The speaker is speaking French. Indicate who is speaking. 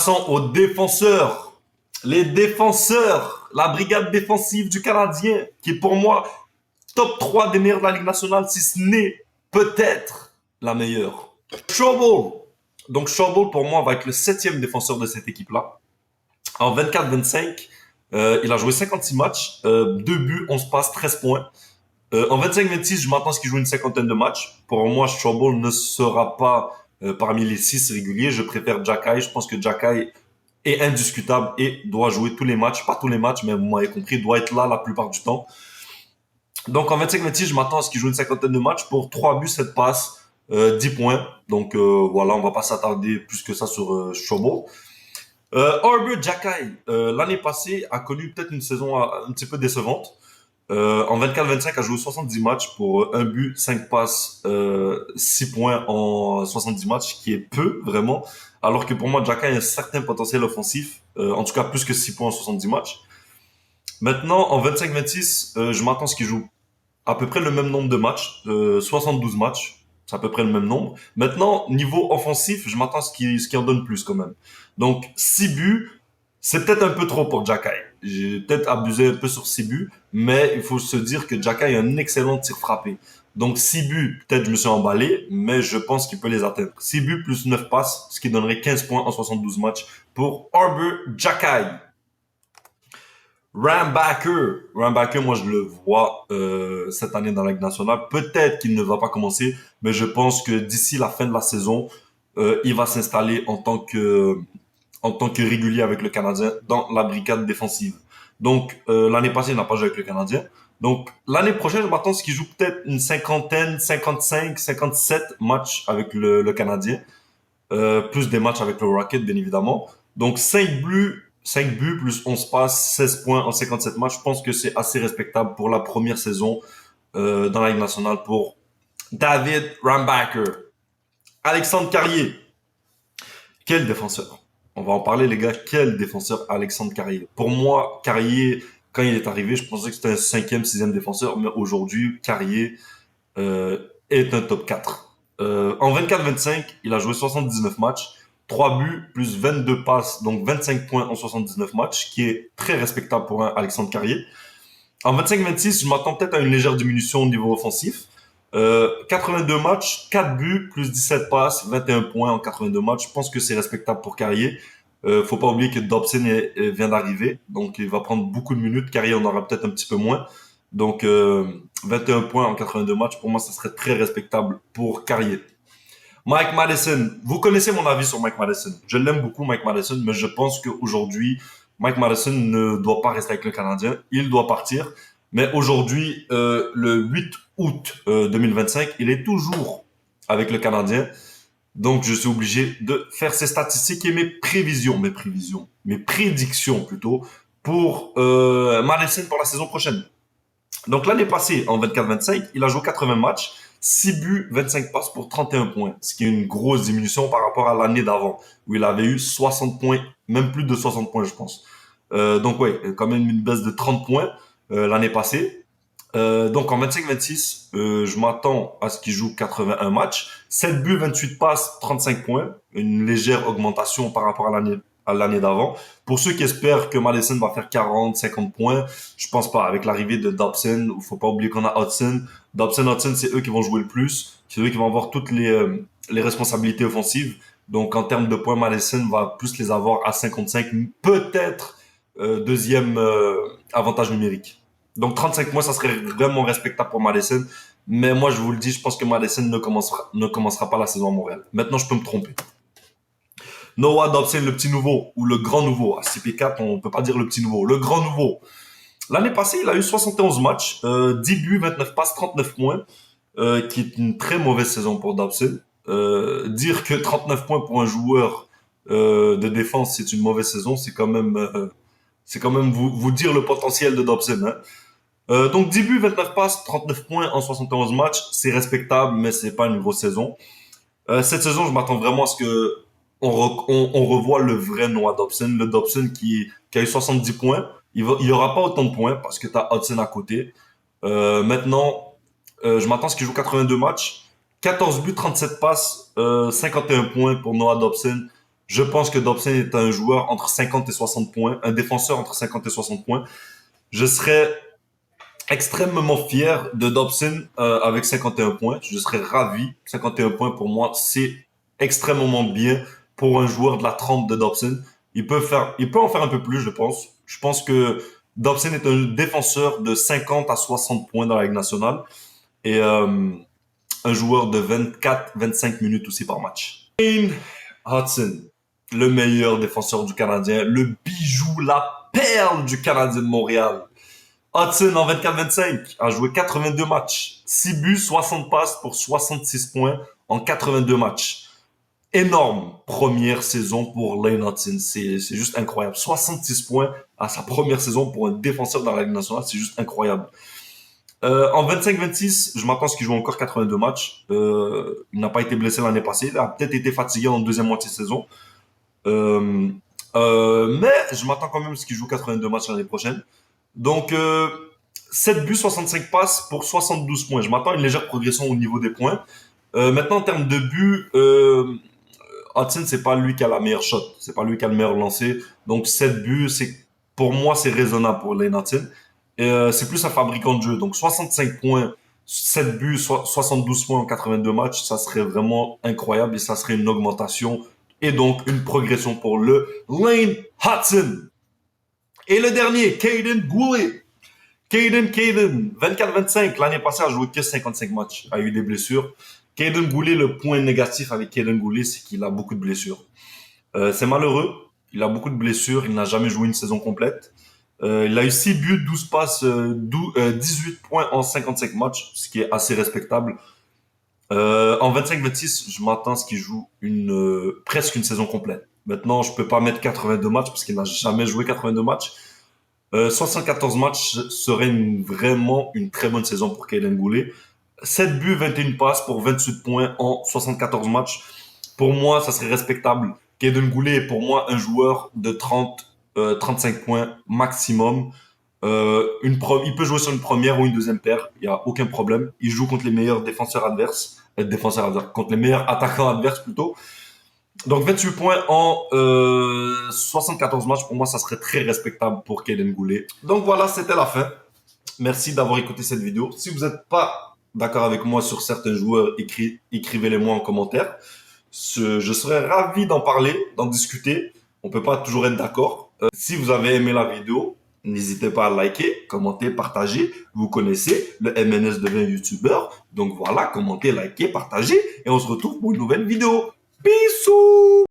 Speaker 1: Passons aux défenseurs. Les défenseurs, la brigade défensive du Canadien, qui est pour moi top 3 des meilleurs de la Ligue nationale, si ce n'est peut-être la meilleure. Trouble. Donc Trouble, pour moi, va être le septième défenseur de cette équipe-là. En 24-25, il a joué 56 matchs, 2 buts, 11 passes, 13 points. En 25-26, je m'attends à ce qu'il joue une cinquantaine de matchs. Pour moi, Trouble ne sera pas parmi les 6 réguliers. Je préfère Jacky. Je pense que Jacky est indiscutable et doit jouer tous les matchs. Pas tous les matchs, mais vous m'avez compris, doit être là la plupart du temps. Donc en 25-26, je m'attends à ce qu'il joue une cinquantaine de matchs pour 3 buts, 7 passes, 10 points. Donc voilà, on va pas s'attarder plus que ça sur Trouble. Arbor Jacky, l'année passée, a connu peut-être une saison un petit peu décevante. En 24-25, a joué 70 matchs pour un but, 5 passes, 6 points en 70 matchs, qui est peu, vraiment. Alors que pour moi, Jacky a un certain potentiel offensif, en tout cas plus que 6 points en 70 matchs. Maintenant, en 25-26, je m'attends à ce qu'il joue à peu près le même nombre de matchs, 72 matchs, c'est à peu près le même nombre. Maintenant, niveau offensif, je m'attends à ce qu'il en donne plus quand même. Donc, 6 buts, c'est peut-être un peu trop pour Jacky. J'ai peut-être abusé un peu sur 6 buts, mais il faut se dire que Jacky a un excellent tir frappé. Donc 6 buts, peut-être je me suis emballé, mais je pense qu'il peut les atteindre. 6 buts plus 9 passes, ce qui donnerait 15 points en 72 matchs pour Arbor Jacky. Rambacker, moi je le vois cette année dans la Ligue nationale. Peut-être qu'il ne va pas commencer, mais je pense que d'ici la fin de la saison, il va s'installer en tant que régulier avec le Canadien dans la brigade défensive. Donc l'année passée, il n'a pas joué avec le Canadien. Donc l'année prochaine, je m'attends à ce qu'il joue peut-être une cinquantaine, 55, 57 matchs avec le Canadien, plus des matchs avec le Rocket, bien évidemment. Donc 5 buts plus 11 passes, 16 points en 57 matchs. Je pense que c'est assez respectable pour la première saison dans la Ligue nationale pour David Rambacker. Alexandre Carrier, quel défenseur. On va en parler, les gars. Quel défenseur, Alexandre Carrier. Pour moi, Carrier, quand il est arrivé, je pensais que c'était un cinquième, sixième défenseur, mais aujourd'hui, Carrier est un top 4. En 24-25, il a joué 79 matchs, 3 buts plus 22 passes, donc 25 points en 79 matchs, qui est très respectable pour un Alexandre Carrier. En 25-26, je m'attends peut-être à une légère diminution au niveau offensif. 82 matchs, 4 buts, plus 17 passes, 21 points en 82 matchs. Je pense que c'est respectable pour Carrier. Faut pas oublier que Dobson vient d'arriver, donc il va prendre beaucoup de minutes. Carrier en aura peut-être un petit peu moins. Donc 21 points en 82 matchs, pour moi, ça serait très respectable pour Carrier. Mike Madison, vous connaissez mon avis sur Mike Madison. Je l'aime beaucoup, Mike Madison, mais je pense qu'aujourd'hui, Mike Madison ne doit pas rester avec le Canadien. Il doit partir. Mais aujourd'hui, le 8 août 2025, il est toujours avec le Canadien. Donc, je suis obligé de faire ces statistiques et mes prédictions plutôt, pour Madison pour la saison prochaine. Donc l'année passée, en 24-25, il a joué 80 matchs, 6 buts, 25 passes pour 31 points, ce qui est une grosse diminution par rapport à l'année d'avant, où il avait eu 60 points, même plus de 60 points, je pense. Donc ouais, quand même une baisse de 30 points l'année passée. Donc en 25-26, je m'attends à ce qu'il joue 81 matchs, 7 buts, 28 passes, 35 points, une légère augmentation par rapport à l'année d'avant. Pour ceux qui espèrent que Madison va faire 40, 50 points, je pense pas. Avec l'arrivée de Dobson, il faut pas oublier qu'on a Hudson. Hudson, c'est eux qui vont jouer le plus. C'est eux qui vont avoir toutes les responsabilités offensives. Donc, en termes de points, Madison va plus les avoir à 55, peut-être deuxième avantage numérique. Donc, 35 points, ça serait vraiment respectable pour Madison. Mais moi, je vous le dis, je pense que Madison ne commencera pas la saison à Montréal. Maintenant, je peux me tromper. Noah Dobson, le petit nouveau, ou le grand nouveau. À CP4, on peut pas dire le petit nouveau. Le grand nouveau. L'année passée, il a eu 71 matchs, 10 buts, 29 passes, 39 points, qui est une très mauvaise saison pour Dobson. Dire que 39 points pour un joueur de défense, c'est une mauvaise saison, c'est quand même vous dire le potentiel de Dobson. Hein. Donc 10 buts, 29 passes, 39 points en 71 matchs, c'est respectable, mais c'est pas une grosse saison. Cette saison, je m'attends vraiment à ce que on revoit le vrai Noah Dobson, le Dobson qui a eu 70 points. Il y aura pas autant de points parce que tu as Hudson à côté. Maintenant, je m'attends à ce qu'il joue 82 matchs, 14 buts, 37 passes, 51 points pour Noah Dobson. Je pense que Dobson est un joueur entre 50 et 60 points, un défenseur entre 50 et 60 points. Je serais extrêmement fier de Dobson avec 51 points. Je serais ravi. 51 points pour moi, c'est extrêmement bien pour un joueur de la trempe de Dobson. Il peut en faire un peu plus, je pense. Je pense que Dobson est un défenseur de 50 à 60 points dans la Ligue nationale et un joueur de 24-25 minutes aussi par match. Kane Hudson, le meilleur défenseur du Canadien, le bijou, la perle du Canadien de Montréal. Hudson, en 24-25, a joué 82 matchs. 6 buts, 60 passes pour 66 points en 82 matchs. Énorme première saison pour Lane Hudson. C'est juste incroyable. 66 points à sa première saison pour un défenseur dans la Ligue nationale. C'est juste incroyable. En 25-26, je m'attends à ce qu'il joue encore 82 matchs. Il n'a pas été blessé l'année passée. Il a peut-être été fatigué en deuxième moitié de saison. Euh, mais je m'attends quand même à ce qu'il joue 82 matchs l'année prochaine. Donc, 7 buts, 65 passes pour 72 points. Je m'attends à une légère progression au niveau des points. Maintenant, en termes de buts, Hudson, c'est pas lui qui a la meilleure shot. C'est pas lui qui a le meilleur lancé. Donc, 7 buts, pour moi, c'est raisonnable pour Lane Hudson. Et, c'est plus un fabricant de jeu. Donc, 65 points, 7 buts, 72 points en 82 matchs, ça serait vraiment incroyable et ça serait une augmentation et donc une progression pour le Lane Hudson. Et le dernier, Kaiden Guhle. Kaiden, 24-25. L'année passée, a joué que 55 matchs. A eu des blessures. Kaiden Guhle, le point négatif avec Kaiden Guhle, c'est qu'il a beaucoup de blessures. C'est malheureux. Il a beaucoup de blessures. Il n'a jamais joué une saison complète. Il a eu 6 buts, 12 passes, 18 points en 55 matchs, ce qui est assez respectable. En 25-26, je m'attends à ce qu'il joue presque une saison complète. Maintenant, je peux pas mettre 82 matchs parce qu'il n'a jamais joué 82 matchs. 74 matchs serait vraiment une très bonne saison pour Kaiden Guhle. 7 buts, 21 passes pour 28 points en 74 matchs. Pour moi, ça serait respectable. Kaiden Guhle est pour moi un joueur de 35 points maximum. Il peut jouer sur une première ou une deuxième paire, il n'y a aucun problème. Il joue contre les meilleurs contre les meilleurs attaquants adverses plutôt. Donc 28 points en 74 matchs, pour moi, ça serait très respectable pour Kaiden Guhle. Donc voilà, c'était la fin. Merci d'avoir écouté cette vidéo. Si vous n'êtes pas d'accord avec moi sur certains joueurs, écrivez-les moi en commentaire. Je serais ravi d'en parler, d'en discuter. On peut pas toujours être d'accord. Si vous avez aimé la vidéo, n'hésitez pas à liker, commenter, partager. Vous connaissez, le MNS devient youtubeur. Donc voilà, commentez, likez, partagez. Et on se retrouve pour une nouvelle vidéo. Bisous!